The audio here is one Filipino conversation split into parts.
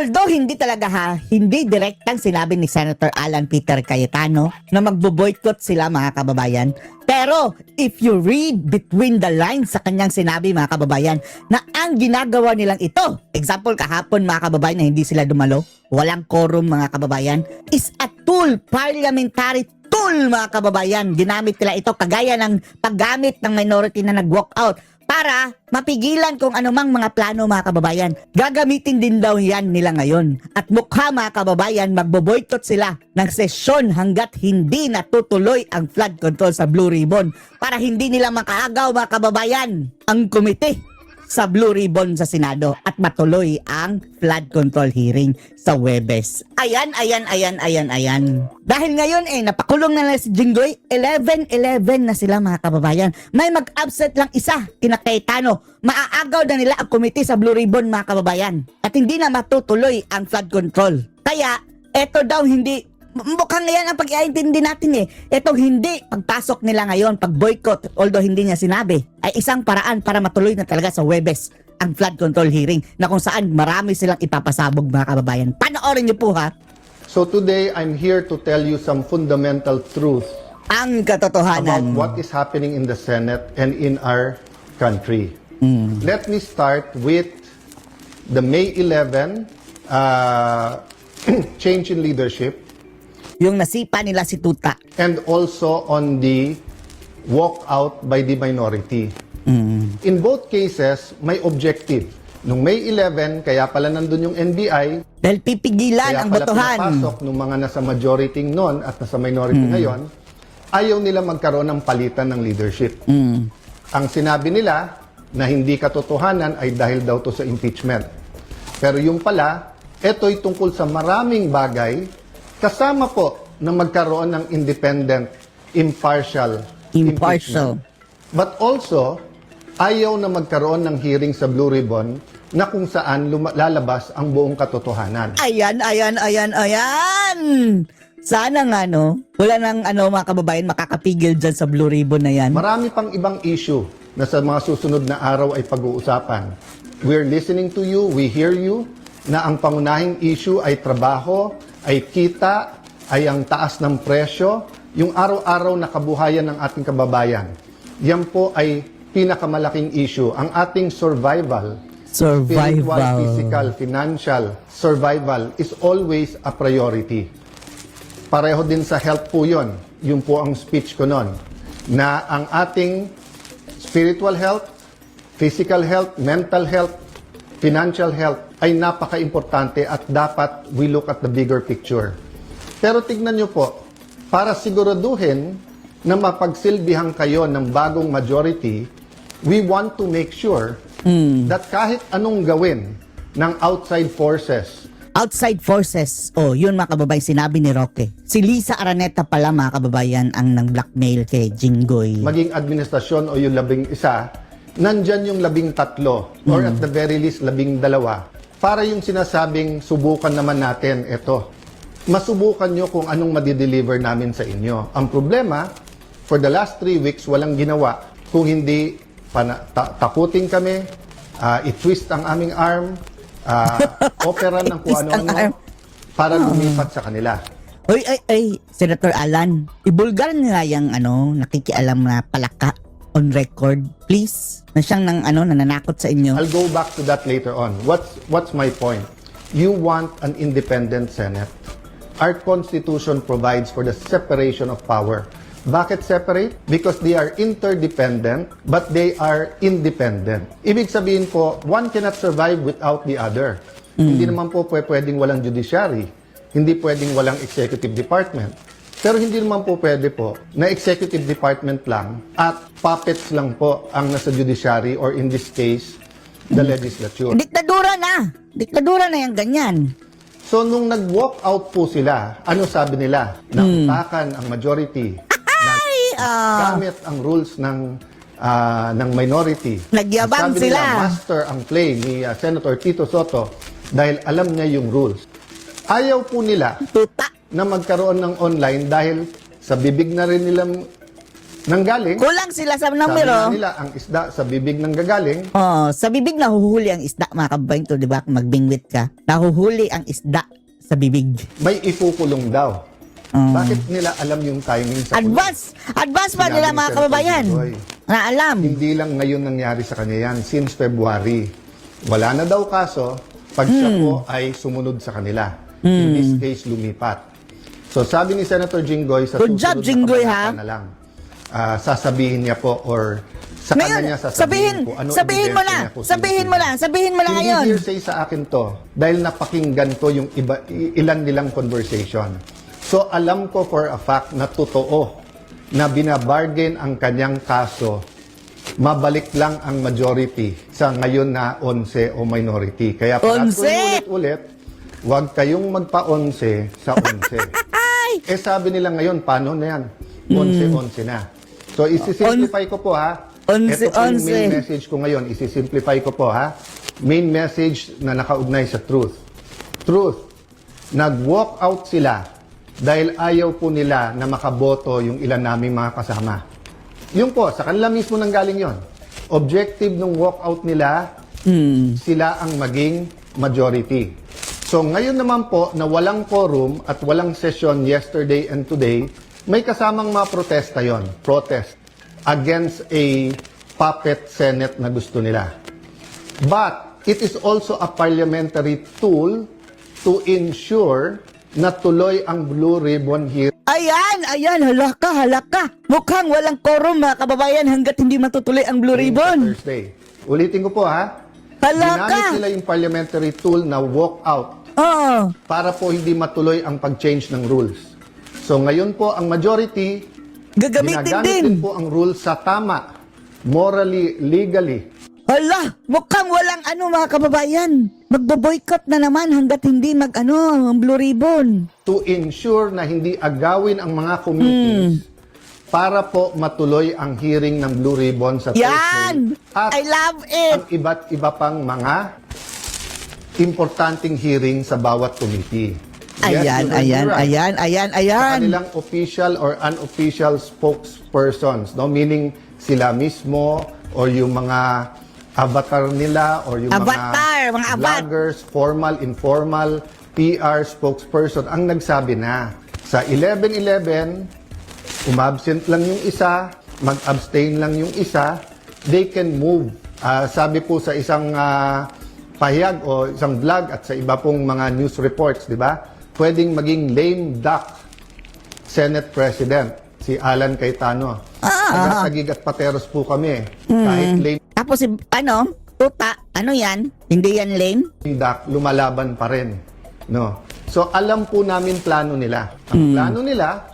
Although hindi talaga hindi direktang sinabi ni Senator Alan Peter Cayetano na magbo-boycott sila mga kababayan. Pero if you read between the lines sa kanyang sinabi mga kababayan na ang ginagawa nilang ito, example kahapon mga kababayan na hindi sila dumalo, walang quorum mga kababayan, is a tool, parliamentary tool mga kababayan. Ginamit nila ito kagaya ng paggamit ng minority na nag-walk out para mapigilan kung anumang mga plano mga kababayan. Gagamitin din daw yan nila ngayon. At mukha mga kababayan, magbo-boycott sila ng sesyon hanggat hindi natutuloy ang flood control sa Blue Ribbon para hindi nila makaagaw mga kababayan ang komite sa Blue Ribbon sa Senado at matuloy ang flood control hearing sa Huwebes. Ayan. Dahil ngayon napakulong na si Jinggoy, 11-11 na sila mga kababayan. May mag-absent lang isa, kina Cayetano. Maaagaw na nila ang komite sa Blue Ribbon mga kababayan. At hindi na matutuloy ang flood control. Kaya, eto daw hindi, mukhang yan ang pag-iintindi natin Etong hindi pagpasok nila ngayon, pag-boycott, although hindi niya sinabi, ay isang paraan para matuloy na talaga sa Huwebes ang flood control hearing na kung saan marami silang ipapasabog mga kababayan. Panoorin niyo po ha. So today, I'm here to tell you some fundamental truth Ang about katotohanan. what is happening in the Senate and in our country. Let me start with the May 11 change in leadership, Yung nasipa nila si Tuta. and also on the walkout by the minority. In both cases, may objective. Nung May 11, kaya pala nandun yung NBI, Dahil pipigilan kaya ang pala botohan. pinapasok nung mga nasa majority noon at nasa minority ngayon, ayaw nila magkaroon ng palitan ng leadership. Ang sinabi nila na hindi katotohanan ay dahil daw to sa impeachment. Pero yung pala, eto'y tungkol sa maraming bagay, kasama po na magkaroon ng independent, impartial Impartial. impeachment. But also, ayaw na magkaroon ng hearing sa Blue Ribbon na kung saan lalabas ang buong katotohanan. Ayan. Sana nga wala nang mga kababayan makakapigil dyan sa Blue Ribbon na yan. Marami pang ibang issue na sa mga susunod na araw ay pag-uusapan. We're listening to you, we hear you, na ang pangunahing issue ay trabaho, ay kita, ay ang taas ng presyo, yung araw-araw na kabuhayan ng ating kababayan. Yan po ay pinakamalaking issue. Ang ating spiritual, physical, financial survival is always a priority. Pareho din sa health po yun. Yun po ang speech ko nun. Na ang ating spiritual health, physical health, mental health, financial health ay napaka-importante at dapat we look at the bigger picture. Pero tignan nyo po, para siguraduhin na mapagsilbihan kayo ng bagong majority, we want to make sure that kahit anong gawin ng outside forces, Yun mga kababayan, sinabi ni Roque. Si Lisa Araneta pala mga kababayan ang nang blackmail kay Jinggoy. maging administrasyon o yung 11, nandyan yung 13 or at the very least 12. Para yung sinasabing subukan naman natin, ito. Masubukan nyo kung anong madideliver namin sa inyo. Ang problema, for the last 3 weeks, walang ginawa kung hindi takutin kami, i-twist ang aming arm, opera ng kung ano-ano para lumipat sa kanila. Senator Alan, ibulgar nga yung nakikialam na palaka on record, please. Na siyang nananakot sa inyo. I'll go back to that later on. What's my point? You want an independent Senate. Our Constitution provides for the separation of power. Bakit separate? Because they are interdependent, but they are independent. Ibig sabihin po, one cannot survive without the other. Hindi naman po pwedeng walang judiciary. Hindi pwedeng walang executive department. Pero hindi naman po pwede po na executive department lang at puppets lang po ang nasa judiciary or in this case, the legislature. Diktadura na yung ganyan. So, nung nag-walk out po sila, ano sabi nila? Nautakan ang majority. Gamit ang rules ng minority. Nagyabang sabi sila. Nila, master ang play ni Senator Tito Soto dahil alam niya yung rules. Ayaw po nila Tuta. na magkaroon ng online dahil sa bibig na rin nilang nanggaling. Kulang sila sa Sabi nga numero. nila, ang isda sa bibig ng gagaling. Oh, sa bibig nahuhuli ang isda, mga kababayan to, di ba? Kung magbingwit ka, nahuhuli ang isda sa bibig. May ikukulong daw. Bakit nila alam yung timing sa kulong? Advance ba Sinabi nila ni mga Senator kababayan? Jinggoy. Na alam. Hindi lang ngayon nangyari sa kanya yan, since February. Wala na daw kaso, pag siya po ay sumunod sa kanila. In this case, lumipat. So sabi ni Senator Jinggoy, sa Good susunod job, Jinggoy, kabanata ha? na lang, sasabihin niya po or sa kanya Ngayon, niya sasabihin po ano sabihin mo ebidensya na, niya kung sabihin mo na Hindi ngayon. hearsay sa akin to dahil napakinggan ko yung ilan nilang conversation. So alam ko for a fact na totoo na binabargain ang kanyang kaso, mabalik lang ang majority sa ngayon na 11 o minority. Kaya parang 11? ulit, huwag kayong magpa-11 sa 11. Sabi nila ngayon, paano na yan? 11 na. So isisimplify ko po ha. 11. Ito po yung main message ko ngayon. Isisimplify ko po ha. Main message na nakaugnay sa truth. Truth. Nag-walk out sila dahil ayaw po nila na makaboto yung ilan naming mga kasama. Yun po, sa kanila mismo nanggaling yon. Objective ng walkout nila, sila ang maging majority. So ngayon naman po na walang quorum at walang session yesterday and today, may kasamang mga protesta yon. Protest against a puppet Senate na gusto nila. But it is also a parliamentary tool to ensure na tuloy ang Blue Ribbon here. Ayan, halaka. Mukhang walang quorum, mga kababayan, hanggat hindi matutuloy ang Blue Ribbon. Thursday. Ulitin ko po ha. Halaka. Ginamit nila yung parliamentary tool na walk out Oh, para po hindi matuloy ang pag-change ng rules. So ngayon po ang majority gagamitin ginagamit din. din po ang rules sa tama, morally, legally. Hala, mukhang walang mga kababayan. Magbo-boycott na naman hanggat hindi ang Blue Ribbon. To ensure na hindi agawin ang mga committees para po matuloy ang hearing ng Blue Ribbon sa Yan! Thursday. At I love it! ang iba't iba pang mga importanteng hearing sa bawat committee. Yes, you heard me right. Sa kanilang official or unofficial spokespersons, no? Meaning sila mismo or yung mga avatar nila or yung Avatar, mga vloggers, formal, informal, PR spokesperson ang nagsabi na sa 11/11 umabsent lang yung isa, mag-abstain lang yung isa, they can move. Sabi po sa isang pahayag o isang vlog at sa iba pong mga news reports, di ba? Pwedeng maging lame duck Senate President, si Alan Cayetano. Taga-Sagig at Pateros po kami. Kahit lame Tapos tuta, yan? Hindi yan lane? duck, lumalaban pa rin. No? So alam po namin plano nila. Ang plano nila,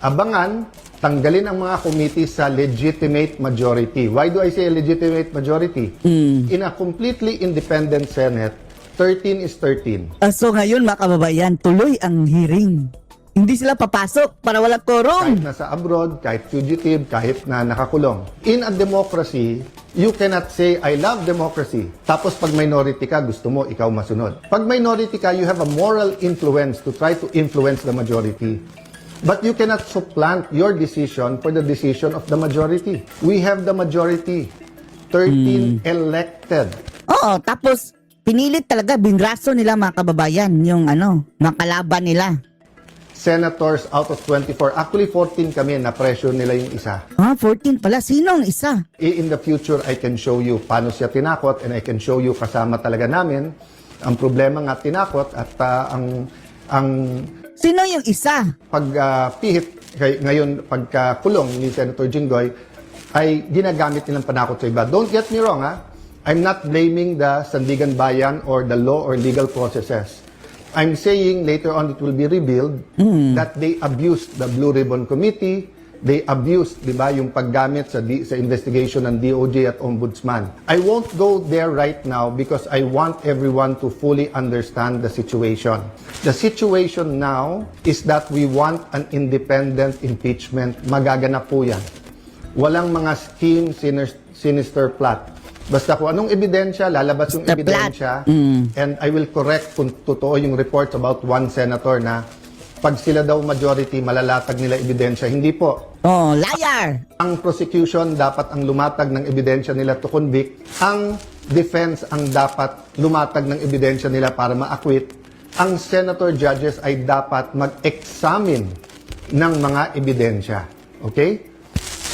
abangan, tanggalin ang mga committee sa legitimate majority. Why do I say legitimate majority? In a completely independent Senate, 13 is 13. So ngayon, mga kababayan, tuloy ang hearing. Hindi sila papasok para walang quorum. Kahit nasa abroad, kahit fugitive, kahit na nakakulong. In a democracy, you cannot say, I love democracy. Tapos pag minority ka, gusto mo, ikaw masunod. Pag minority ka, you have a moral influence to try to influence the majority. But you cannot supplant your decision for the decision of the majority. We have the majority. 13 elected. Oo, tapos pinilit talaga, binraso nila, mga kababayan, yung mga kalaban nila. Senators out of 24. Actually, 14 kami na pressure nila yung isa. 14 pala. Sino ang isa? In the future, I can show you paano siya tinakot and I can show you kasama talaga namin. Ang problema nga tinakot at ang Sino yung isa? pihit ngayon pagkakulong ni Senator Jinggoy ay ginagamit nilang panakot sa iba. Don't get me wrong, ha? I'm not blaming the Sandigan Bayan or the law or legal processes. I'm saying later on it will be revealed that they abused the Blue Ribbon Committee, they abused, di ba, yung paggamit sa investigation ng DOJ at Ombudsman. I won't go there right now because I want everyone to fully understand the situation. The situation now is that we want an independent impeachment. Magaganap po yan. Walang mga scheme, sinister plot. Basta kung anong ebidensya, lalabas yung ebidensya, and I will correct kung totoo yung reports about one senator na pag sila daw majority, malalatag nila ebidensya. Hindi po. Oh, liar! Ang prosecution dapat ang lumatag ng ebidensya nila to convict. Ang defense ang dapat lumatag ng ebidensya nila para ma-acquit. Ang senator judges ay dapat mag-examine ng mga ebidensya. Okay?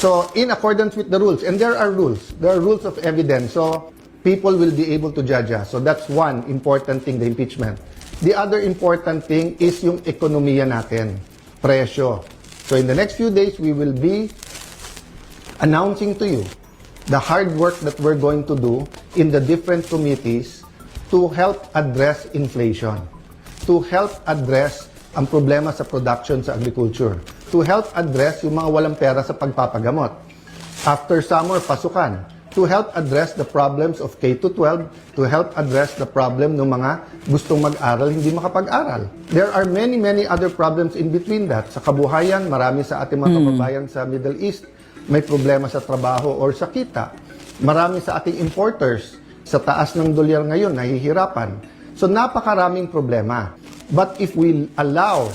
So, in accordance with the rules, and there are rules of evidence, so people will be able to judge us. So that's one important thing, the impeachment. The other important thing is yung ekonomiya natin, presyo. So in the next few days, we will be announcing to you the hard work that we're going to do in the different committees to help address inflation, to help address ang problema sa production sa agriculture, to help address yung mga walang pera sa pagpapagamot. After summer, pasukan. To help address the problems of K-12, to help address the problem ng mga gustong mag-aral, hindi makapag-aral. There are many, many other problems in between that. Sa kabuhayan, marami sa ating mga kababayan sa Middle East, may problema sa trabaho or sa kita. Marami sa ating importers, sa taas ng dolyar ngayon, nahihirapan. So napakaraming problema. But if we allow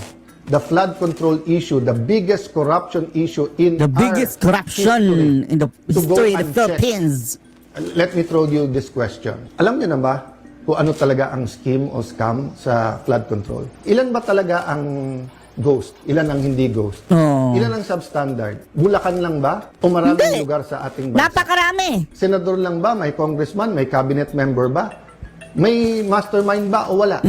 the flood control issue, the biggest corruption issue in The biggest our corruption history, in the to go history of the unchecked. Philippines. Let me throw you this question. Alam niyo na ba kung ano talaga ang scheme o scam sa flood control? Ilan ba talaga ang ghost? Ilan ang hindi ghost? Oh. Ilan ang substandard? Bulacan lang ba? O maraming Hindi. lugar sa ating bansa? Napakarami. Senador lang ba? May congressman? May cabinet member ba? May mastermind ba o wala?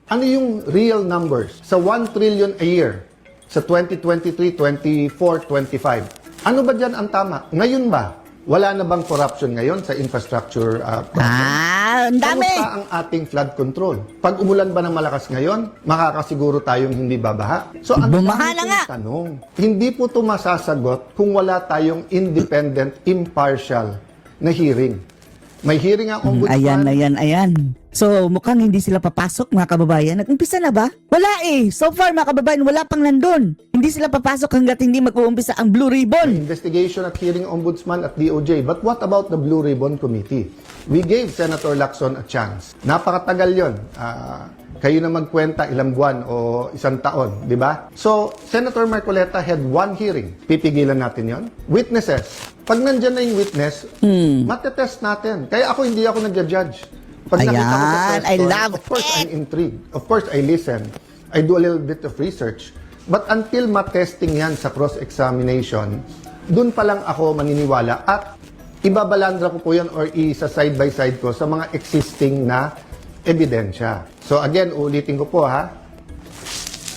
Ano yung real numbers? Sa 1 trillion a year, sa 2023, 24, 25. Ano ba dyan ang tama? Ngayon ba? Wala na bang corruption ngayon sa infrastructure problem? Ang dami. Kamusta ang ating flood control? Pag umulan ba ng malakas ngayon, makakasiguro tayong hindi babaha? So, ang Bumaha dami na pong nga. tanong. Hindi po ito masasagot kung wala tayong independent, impartial na hearing. May hearing ang ombudsman. Ayan. So, mukhang hindi sila papasok, mga kababayan. Nag-umpisa na ba? Wala eh. So far, mga kababayan, wala pang nandun. Hindi sila papasok hanggat hindi mag-uumpisa ang Blue Ribbon. Investigation at hearing ombudsman at DOJ. But what about the Blue Ribbon Committee? We gave Senator Lacson a chance. Napakatagal yon. Kayo na magkwenta ilang buwan o isang taon, di ba? So, Senator Marcoleta had one hearing. Pipigilan natin yon. Witnesses. Pag nandyan na yung witness, matetest natin. Kaya hindi ako nagja-judge. Pag nakita ko sa Ayan, I question, love of course, it. I'm intrigued. Of course, I listen. I do a little bit of research. But until matesting yan sa cross-examination, dun pa lang ako maniniwala at ibabalandra ko po yan or isa-side by side ko sa mga existing na ebidensya. So again, uulitin ko po ha,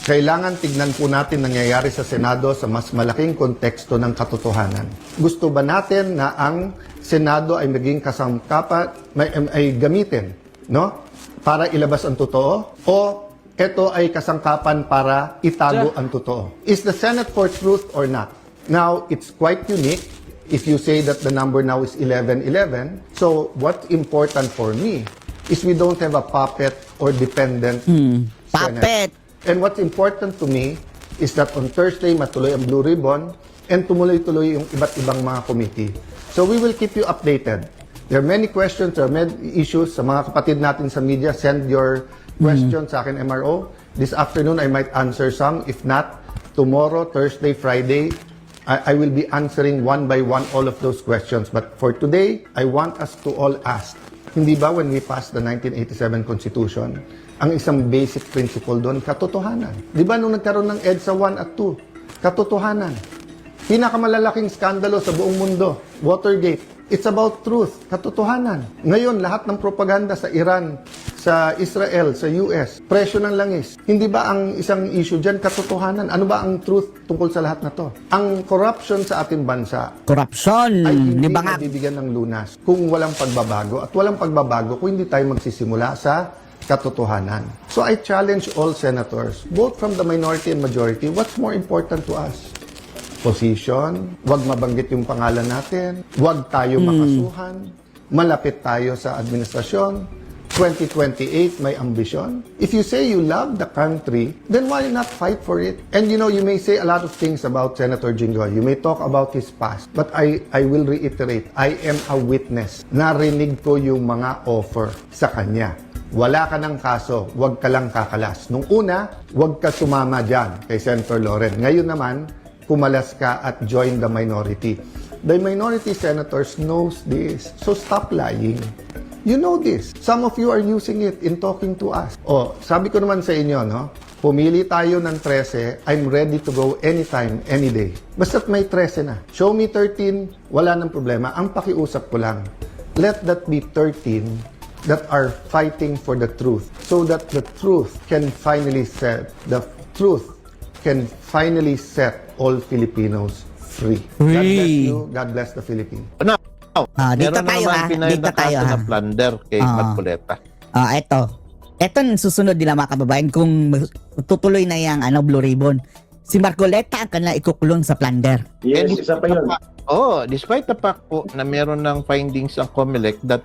kailangan tignan po natin nangyayari sa Senado sa mas malaking konteksto ng katotohanan. Gusto ba natin na ang Senado ay maging kasangkapan, ay gamitin, no? Para ilabas ang totoo? O ito ay kasangkapan para itago ang totoo? Is the Senate for truth or not? Now, it's quite unique if you say that the number now is 11-11. So, what's important for me is we don't have a puppet or dependent Senate. Puppet. And what's important to me is that on Thursday, matuloy ang Blue Ribbon and tumuloy-tuloy yung iba't ibang mga committee. So we will keep you updated. There are many questions, there are many issues. Sa mga kapatid natin sa media, send your questions sa akin, MRO. This afternoon, I might answer some. If not, tomorrow, Thursday, Friday, I will be answering one by one all of those questions. But for today, I want us to all ask, hindi ba when we passed the 1987 Constitution, ang isang basic principle doon, katotohanan. Di ba nung nagkaroon ng EDSA 1 at 2, katotohanan. Pinakamalalaking skandalo sa buong mundo, Watergate. It's about truth, katotohanan. Ngayon, lahat ng propaganda sa Iran, sa Israel, sa US, presyo ng langis. Hindi ba ang isang issue dyan, katotohanan? Ano ba ang truth tungkol sa lahat na to? Ang corruption sa ating bansa Corruption. ay hindi Di ba nga? mabibigyan ng lunas kung walang pagbabago. At walang pagbabago kung hindi tayo magsisimula sa katotohanan. So I challenge all senators, both from the minority and majority, what's more important to us? Position, wag mabanggit yung pangalan natin, wag tayo makasuhan, malapit tayo sa administrasyon, 2028 may ambisyon. If you say you love the country, then why not fight for it? And you know, you may say a lot of things about Senator Jinggoy. You may talk about his past. But I will reiterate, I am a witness. Narinig ko yung mga offer sa kanya. wala ka ng kaso, wag ka lang kakalas. Nung una, wag ka sumama dyan kay Senator Loren. Ngayon naman, pumalas ka at join the minority. The minority senators knows this. So stop lying. You know this. Some of you are using it in talking to us. Oh, sabi ko naman sa inyo, no? Pumili tayo ng 13, I'm ready to go anytime, any day. Basta't may 13 na. Show me 13, wala nang problema. Ang pakiusap ko lang, let that be 13 that are fighting for the truth so that the truth can finally set all Filipinos free. God bless you. God bless the Philippines. Dito Meron tayo naman pinay dito na tayo kaso na plunder kay Marcoleta. Eto. Eto ang susunod nila mga kababayan kung tutuloy na yung Blue Ribbon. Si Marcoleta ang kanila ikukulong sa plunder. Yes, isa pa yun. Despite the fact po na meron ng findings ang COMELEC that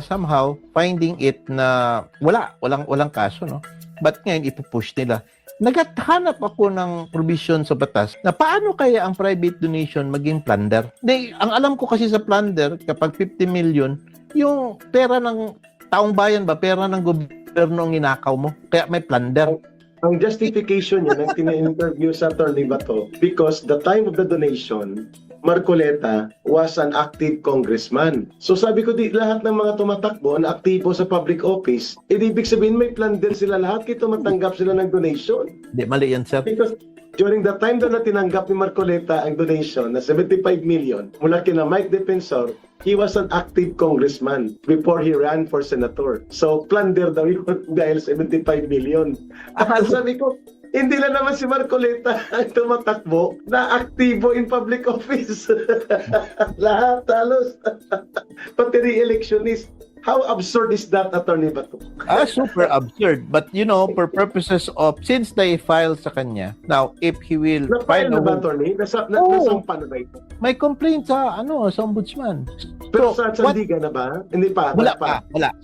somehow finding it na walang kaso, no? But ngayon ipupush nila. Naghahanap ako ng provision sa batas na paano kaya ang private donation maging plunder. Ang alam ko kasi sa plunder, kapag 50 million, yung pera ng taong bayan ba, pera ng gobyerno ang inakaw mo, kaya may plunder. Ang justification niya, nang tina-interview sa Attorney Bato, because the time of the donation, Marcoleta was an active congressman. So sabi ko, lahat ng mga tumatakbo na aktibo sa public office, ibig sabihin may plunder sila lahat, kaya tumatanggap sila ng donation. Di, mali yan, sir. Because during the time na tinanggap ni Marcoleta ang donation na 75 million mula kina Mike Defensor, he was an active congressman before he ran for senator. So plunder daw yun dahil 75 million. Sabi ko, hindi lang naman si Marcoleta ang tumatakbo na aktibo in public office. Lahat, halos. Pati re-electionist. How absurd is that, Attorney Bato? Super absurd. But for purposes of, since they filed sa kanya, now, if he will Na-file na ba, Attorney? Nasang paano ba ito? may complaint sa ombudsman. Pero sa Sandigan na ba? Hindi pa. Wala.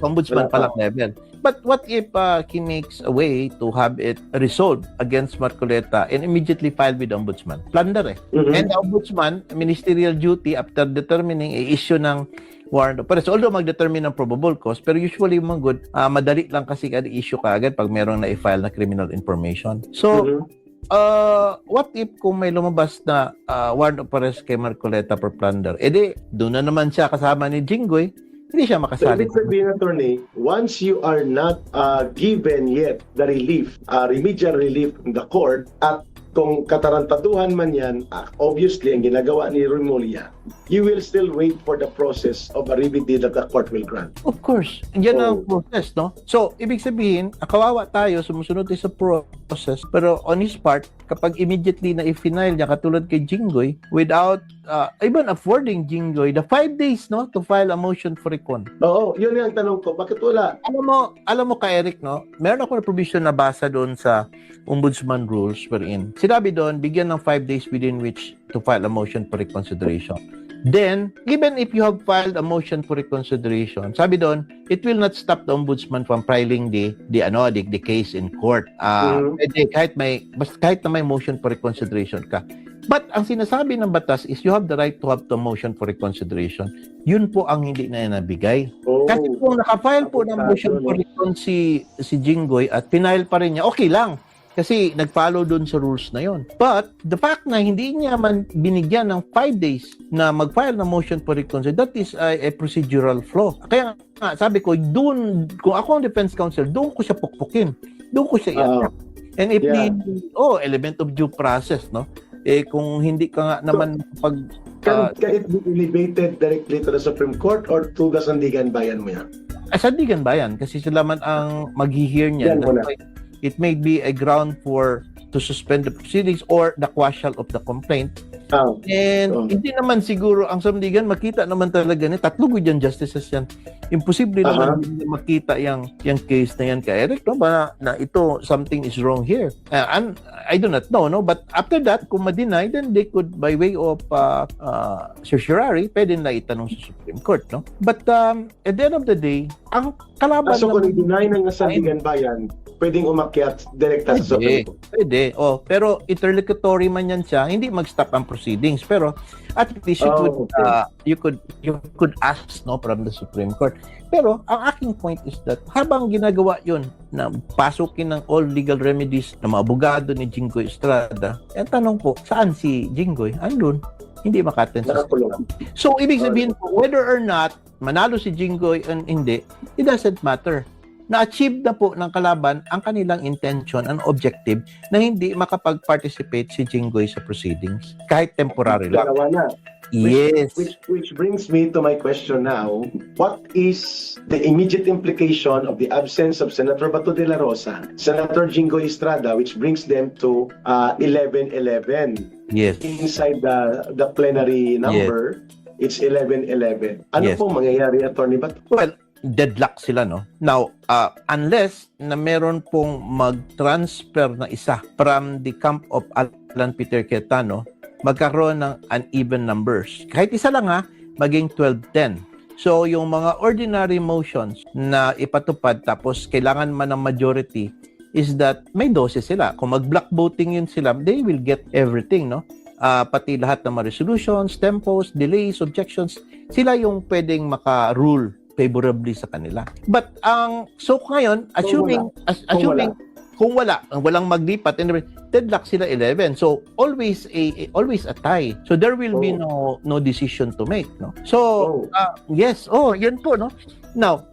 Sa ombudsman Wala pa pa. lang level. But what if he makes a way to have it resolved against Marcoleta and immediately filed with the ombudsman? Plunder eh. Mhm. And the ombudsman, ministerial duty after determining issue ng warrant of arrest. Although mag-determine ng probable cause, pero usually madali lang kasi issue kaagad pag merong na-file na criminal information. So, Mhm. what if kung may lumabas na warrant of arrest kay Marcoleta for plunder? Doon na naman siya kasama ni Jinggoy, hindi siya So, makasali. ibig sabihin, Attorney, once you are not given yet the relief, remedial relief in the court, at kung katarantaduhan man yan, obviously, ang ginagawa ni Remulla, you will still wait for the process of a remedy that the court will grant. Of course. Yan ang process, no? So, ibig sabihin, kawawa tayo, sumusunod tayo sa process, pero on his part, kapag immediately na i-final niya, katulad kay Jinggoy, without even affording Jinggoy the 5 days, no, to file a motion for recon. Oo, yun yung tanong ko. Bakit wala? Alam mo ka, Eric, no? Meron ako na provision na basa doon sa Ombudsman Rules wherein sinabi doon, bigyan ng 5 days within which to file a motion for reconsideration. Then, even if you have filed a motion for reconsideration, sabi doon, it will not stop the ombudsman from filing the case in court. Kahit na may motion for reconsideration ka. But ang sinasabi ng batas is you have the right to have the motion for reconsideration. Yun po ang hindi na nabigay. Oh. Kasi kung nakafile po ng motion for recon si Jinggoy at pinile pa rin niya, okay lang. Kasi nag-follow dun sa rules na yon. But the fact na hindi niya man binigyan ng 5 days na mag-file ng motion for reconsideration, that is a procedural flaw. Kaya nga, sabi ko, dun, kung ako ang defense counsel, doon ko siya pukpukin. Doon ko siya i-attack. And if element of due process, no? Kung hindi ka nga naman Can it be elevated directly to the Supreme Court or to the Sandigan Bayan mo yan? Sandigan Bayan, kasi sila man ang mag-hear niya. Yan muna. It may be a ground to suspend the proceedings or the quashal of the complaint. And hindi naman siguro ang Sandigan makita naman talaga ni tatlo good justices yan. Imposible naman makita yung case na yan kay Eric, no? Na ito something is wrong here. And I do not know, no? But after that, kung ma-deny, then they could by way of certiorari, pwede na itanong sa Supreme Court, no? But at the end of the day, ang kalaban So kung i-deny ng Sandigan Bayan, pwedeng umakyat direkta sa Supreme Court. Pwede. Oh, pero interlocutory man yan siya, hindi mag-stop ang proceedings. Pero at least you could ask no from the Supreme Court. Pero ang aking point is that habang ginagawa yun na pasukin ng all legal remedies ng mga abogado ni Jinggoy Estrada, ang tanong po, saan si Jinggoy? Andun. Hindi makaten sa Nakakulong. So, ibig sabihin po, whether or not manalo si Jinggoy and hindi, it doesn't matter. Na-achieve na po ng kalaban ang kanilang intention, ang objective, na hindi makapag-participate si Jinggoy sa proceedings. Kahit temporary lang. Dalawa na. Yes. Which brings me to my question now. What is the immediate implication of the absence of Senator Bato de la Rosa, Senator Jinggoy Estrada, which brings them to 11-11? Yes. Inside the plenary number, it's 11-11. Ano Yes. po mangyayari, Attorney Bato? Well, deadlock sila, no? Now, unless na meron pong mag-transfer na isa from the camp of Alan Peter Cayetano, magkaroon ng uneven numbers. Kahit isa lang maging 12-10. So, yung mga ordinary motions na ipatupad tapos kailangan man ng majority is that may 12 sila. Kung mag-block voting yun sila, they will get everything, no? Pati lahat ng mga resolutions, tempos, delays, objections, sila yung pwedeng maka-rule favorably sa kanila. But so ngayon, assuming kung walang maglipat, deadlock sila 11. So always a tie. So there will be no decision to make, no. So yes, yun po, no. Now,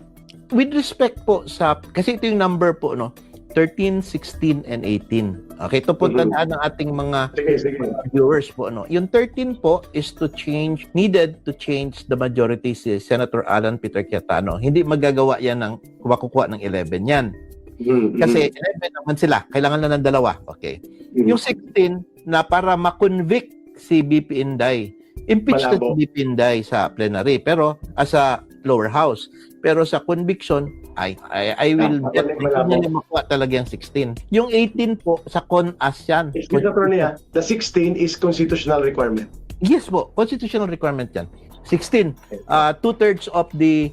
with respect po sa kasi ito yung number po, no. 13, 16 and 18. Okay, ito po tandaan ng ating mga viewers po, no. Yung 13 po is needed to change the majority si Senator Alan Peter Cayetano. Hindi magagawa yan ng kukuha ng 11 yan. Kasi 11 naman sila, kailangan na ng dalawa. Okay. Yung 16 na para ma-convict si BP Inday. Impeach na si BP Inday sa plenary pero as a lower house. Pero sa conviction, I will makuha talaga yung 16. Yung 18 po sa CONAS yan. The 16 is constitutional requirement. Yes po, constitutional requirement yan. 16, 2/3 of the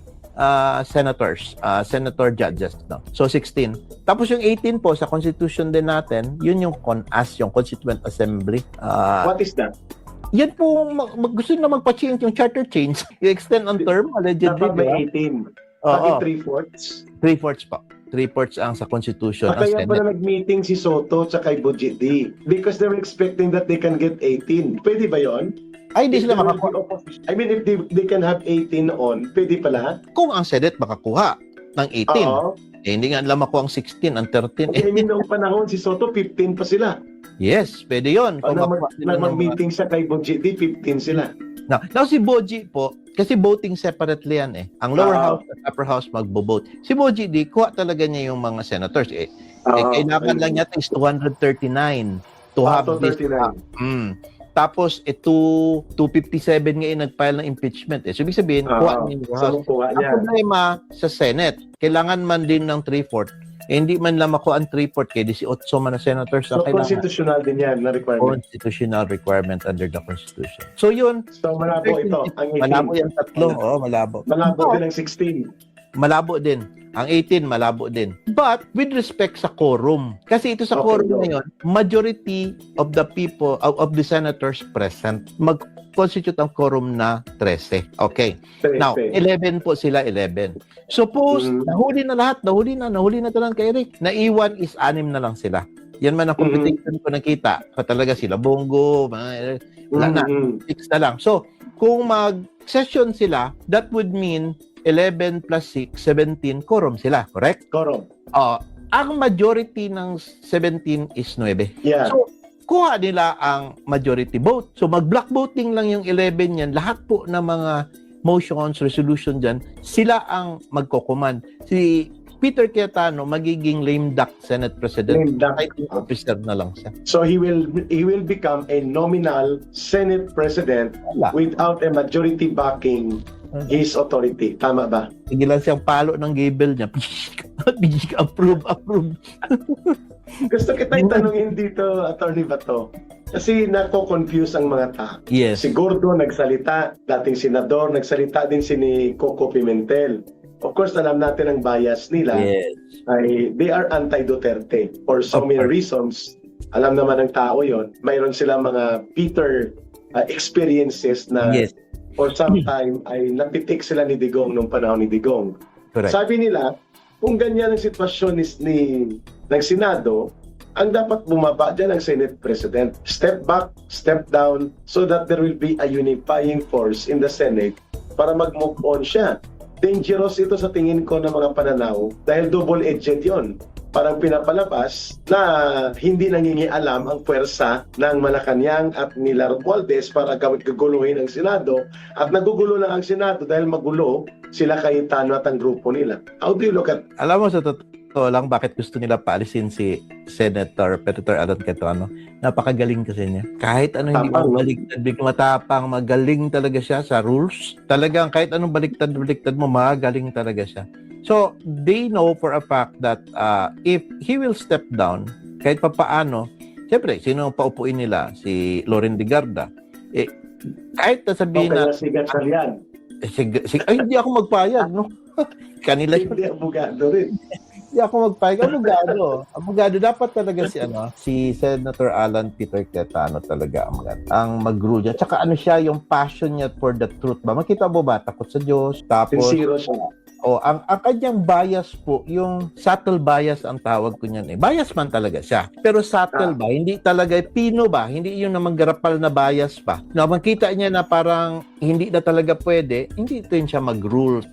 senator judges, no? So 16. Tapos yung 18 po sa constitution din natin, yun yung CONAS, yung Constituent Assembly. What is that? Yan po, gusto na magpa-change yung charter change. I-extend ang term, allegedly. Dapat may 18. Bakit 3/4? 3/4 pa. 3/4 ang sa constitution. Kaya pala nag-meeting si Soto at kay Bujidi because they were expecting that they can get 18. Pwede ba yon? Ay, hindi sila makakuha. I mean, if they can have 18 on, pwede pala? Kung ang Senate makakuha ng 18, hindi nga nila makuha ang 16, ang 13. Okay, noong panahon si Soto, 15 pa sila. Yes, pwede yun. Kung mag-meeting siya kay Bujidi, 15 sila. Now si Boji po, kasi voting separately yan eh. Ang lower house at upper house magbo-vote. Si Boji, kuha talaga niya yung mga senators eh. Kailangan lang niya is 239 to have this. Tapos, 257 ngayon nag-file ng impeachment. So, ibig sabihin, kuha niya. Ang problema sa Senate, kailangan man din ng 3/4. Hindi man lang makuha ang 3/4 kay 18 man na senators. So, constitutional din yan na requirement. Constitutional requirement under the Constitution. So, yun. So, malabo ito. Ang 18. Malabo yung tatlo. Malabo. Malabo din ang 16. Malabo din. Ang 18, malabo din. But, with respect sa quorum, kasi ito sa quorum ngayon, majority of the people, of the senators present, mag-constitute ang quorum na 13. Okay. 13. Now, 11 po sila, 11. Suppose, nahuli na lahat, nahuli na talang kay Eric. Naiwan is 6 na lang sila. Yan man ang competition ko nakita. Talaga sila, Bongo, wala na, 6 na lang. So, kung mag-session sila, that would mean 11 plus 6, 17, quorum sila, correct? Quorum. Ang majority ng 17 is 9. Yeah. So, kuha nila ang majority vote. So, mag-block voting lang yung 11 yan. Lahat po ng mga motions, resolution dyan, sila ang magko-command. Si Peter Cayetano magiging lame duck Senate President. Lame duck. Officer na lang siya. So he will become a nominal Senate President without a majority backing his authority. Tama ba? Sige lang siyang palo ng gable niya. Approve. Gusto kitang tanungin dito, Attorney Bato. Kasi nako-confuse ang mga tao. Yes. Si Gordo nagsalita, dating senador, nagsalita din si ni Coco Pimentel. of course, alam natin ang bias nila. Yes. Ay they are anti-Duterte for so Of many course. reasons. Alam naman ng tao yon. Mayroon silang mga Peter experiences na Yes. for some time ay napitik sila ni Digong nung panahon ni Digong. Correct. Sabi nila, kung ganyan ang sitwasyon ng Senado, ang dapat bumaba dyan ang Senate President. Step back, step down, so that there will be a unifying force in the Senate para mag-move on siya. Dangerous ito sa tingin ko ng mga pananaw dahil double-edged yon. Parang pinapalabas na hindi nangingialam ang puwersa ng Malacanang at nila Romualdez para gaguluhin ang Senado at nagugulo lang ang Senado dahil magulo sila Cayetano at ang grupo nila. How do you look at Alam mo, sa totoo lang, bakit gusto nila paalisin si Senator Alan Cayetano? Napakagaling kasi niya. Kahit ano hindi Tapang, mo no? baliktad, matapang, magaling talaga siya sa rules. Talagang kahit anong baliktad mo, magaling talaga siya. So, they know for a fact that if he will step down, kahit papaano, siyempre, sino ang paupuin nila? Si Loren Legarda. Eh, kahit nasabihin okay, na, si Gatchalian? ay, hindi ako magpayag, no? Kanila yun. Hindi abogado rin. Hindi ako magpayag. Abogado. Dapat talaga si Senator Alan Peter Cayetano talaga ang mag-rule niya. Tsaka ano siya, yung passion niya for the truth ba? Makita mo ba? Takot sa Diyos. Tapos, Sincero siya. ang kanyang bias po, yung subtle bias ang tawag ko niyan eh. Bias man talaga siya. Pero subtle ba? Hindi talaga, pino ba? Hindi yung namang garapal na bias pa. Na makita niya na parang hindi na talaga pwede, hindi ito yun siya mag-rule